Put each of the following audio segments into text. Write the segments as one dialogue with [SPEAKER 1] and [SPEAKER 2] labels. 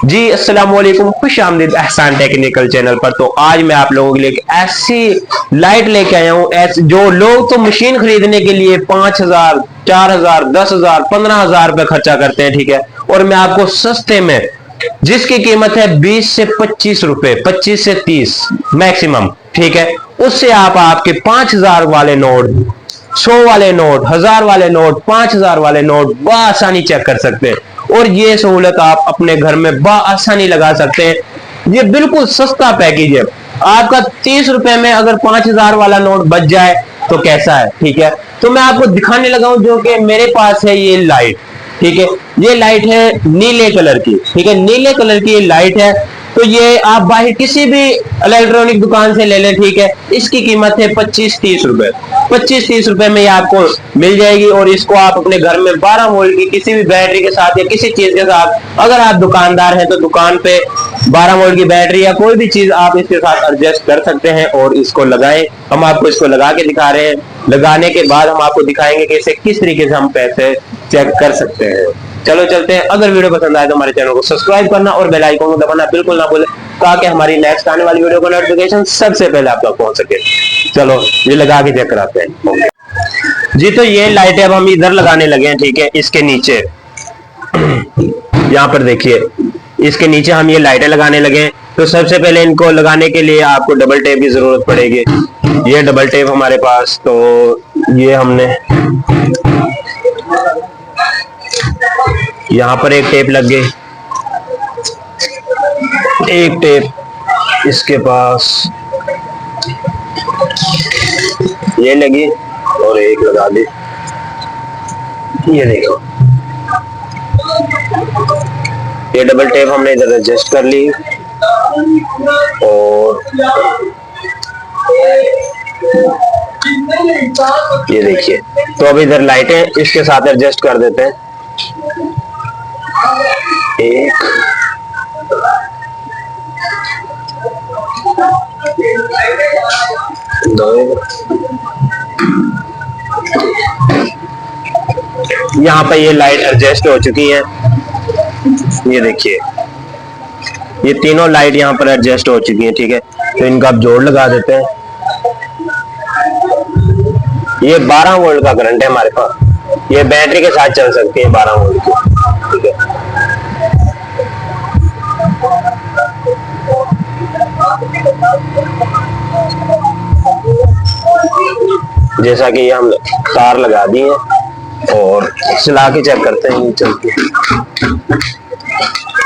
[SPEAKER 1] जी अस्सलाम वालेकुम, खुश आमदीद एहसान टेक्निकल चैनल पर। तो आज मैं आप लोगों के लिए एक ऐसी लाइट लेके आया हूँ जो लोग तो मशीन खरीदने के लिए 5,000, 4,000, 10,000, 15,000 रुपए खर्चा करते हैं, ठीक है। और मैं आपको सस्ते में, जिसकी कीमत है 20 से 25 रुपए, 25 से 30 मैक्सिमम, ठीक है, उससे आप आपके 5,000 वाले नोट, 100 वाले नोट, 1,000 वाले नोट, 5,000 वाले नोट बआसानी चेक कर सकते हैं। और ये सहूलत आप अपने घर में बआसानी लगा सकते हैं। ये बिल्कुल सस्ता पैकेज है। आपका 30 रुपए में अगर 5,000 वाला नोट बच जाए तो कैसा है, ठीक है। तो मैं आपको दिखाने लगा हूं जो कि मेरे पास है ये लाइट, ठीक है। ये लाइट है नीले कलर की, ठीक है, नीले कलर की ये लाइट है। तो ये आप बाहर किसी भी इलेक्ट्रॉनिक दुकान से ले लें, ठीक है। इसकी कीमत है 25-30 रुपए, 25-30 रुपए में ये आपको मिल जाएगी। और इसको आप अपने घर में 12 वोल्ट की किसी भी बैटरी के साथ या किसी चीज के साथ, अगर आप दुकानदार हैं तो दुकान पे 12 वोल्ट की बैटरी या कोई भी चीज आप इसके साथ एडजस्ट कर सकते हैं और इसको लगाएं। हम आपको इसको लगा के दिखा रहे हैं। लगाने के बाद हम आपको दिखाएंगे कि इसे किस तरीके से हम पैसे चेक कर सकते हैं। चलो चलते हैं। अगर वीडियो पसंद आए तो हमारे चैनल को सब्सक्राइब करना और बेल आइकन को दबाना बिल्कुल ना भूलें, ताकि हमारी नेक्स्ट आने वाली वीडियो का नोटिफिकेशन सबसे पहले आप तक पहुंच सके। चलो ये लगा के चेक कराते हैं। ओके जी, तो ये लाइट अब हम इधर लगाने लगे हैं, ठीक है। इसके नीचे यहाँ पर देखिए, इसके नीचे हम ये लाइटें लगाने लगे हैं। तो सबसे पहले इनको लगाने के लिए आपको डबल टेप की जरूरत पड़ेगी। ये डबल टेप हमारे पास, तो ये हमने यहाँ पर एक टेप लग गई, एक टेप इसके पास ये लगी और एक लगा दी। ये देखो, ये डबल टेप हमने इधर एडजस्ट कर ली। और ये देखिए, तो अब इधर लाइटें इसके साथ एडजस्ट कर देते हैं। एक, दो, यहाँ पर ये लाइट एडजस्ट हो चुकी है। ये देखिए, ये तीनों लाइट यहाँ पर एडजस्ट हो चुकी है, ठीक है। तो इनका आप जोड़ लगा देते हैं। ये 12 वोल्ट का करंट है हमारे पास। ये बैटरी के साथ चल सकती है 12 वोल्ट की, ठीक है। जैसा कि ये हम तार लगा दिए हैं और चला के चेक करते हैं। चलती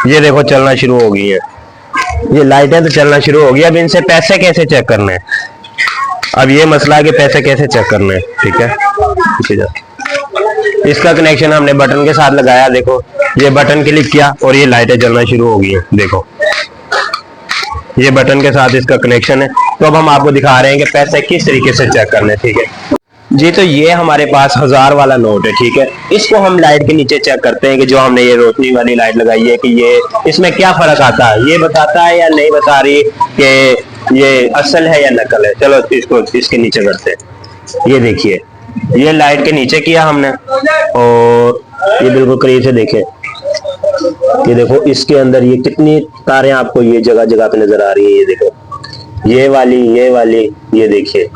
[SPEAKER 1] ये देखो चलना शुरू हो गई है। ये लाइटें तो चलना शुरू हो गई। अब इनसे पैसे कैसे चेक करने हैं, अब ये मसला है कि पैसे कैसे चेक करने हैं, ठीक है। इसका कनेक्शन हमने बटन के साथ लगाया। देखो, ये बटन क्लिक किया और ये लाइटें जलना शुरू हो गई है। देखो, ये बटन के साथ इसका कनेक्शन है। तो अब हम आपको दिखा रहे हैं कि पैसे किस तरीके से चेक करने, ठीक है जी। तो ये हमारे पास 1,000 वाला नोट है, ठीक है। इसको हम लाइट के नीचे चेक करते हैं कि जो हमने ये रोशनी वाली लाइट लगाई है कि ये इसमें क्या फर्क आता है, ये बताता है या नहीं बता रही कि ये असल है या नकल है। चलो इसको इसके नीचे करते हैं। ये देखिए, ये लाइट के नीचे किया हमने और ये बिल्कुल करीब से देखें। ये देखो, इसके अंदर ये कितनी तारें आपको ये जगह जगह पे नजर आ रही है। ये देखो, ये वाली, ये वाली, ये देखिए,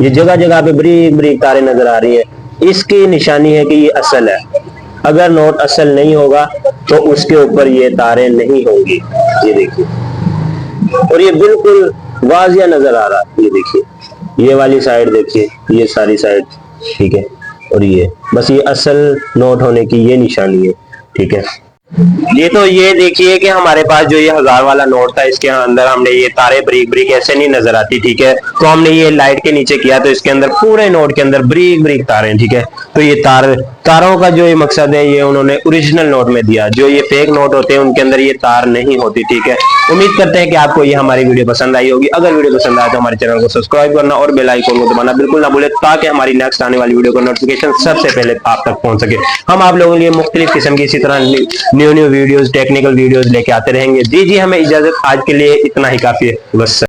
[SPEAKER 1] ये जगह जगह पे बारीक बारीक तारें नजर आ रही है। इसकी निशानी है कि ये असल है। अगर नोट असल नहीं होगा तो उसके ऊपर ये तारें नहीं होंगी। ये देखिए, और ये बिल्कुल वाजिया नजर आ रहा है। ये देखिए, ये वाली साइड देखिए, ये सारी साइड, ठीक है। और ये बस ये असल नोट होने की ये निशानी है, ठीक है। ये तो ये देखिए कि हमारे पास जो ये 1,000 वाला नोट था, इसके अंदर हमने ये तारे ब्रीक ब्रीक ऐसे नहीं नजर आती, ठीक है। तो हमने ये लाइट के नीचे किया तो इसके अंदर पूरे नोट के अंदर ब्रीक ब्रीक तारे, ठीक है। तो ये तारों का जो ये मकसद है, ये उन्होंने ओरिजिनल नोट में दिया। जो ये फेक नोट होते हैं उनके अंदर ये तार नहीं होती, ठीक है। उम्मीद करते हैं कि आपको ये हमारी वीडियो पसंद आई होगी। अगर वीडियो पसंद आए तो हमारे चैनल को सब्सक्राइब करना और बेल आइकन को दबाना बिल्कुल ना भूले, ताकि हमारी नेक्स्ट आने वाली वीडियो का नोटिफिकेशन सबसे पहले आप तक पहुंच सके। हम आप लोगों के लिए मुख्तलिफ किस्म की इसी तरह न्यू वीडियोस, टेक्निकल वीडियोस लेके आते रहेंगे। जी हमें इजाजत, आज के लिए इतना ही काफी है। बस।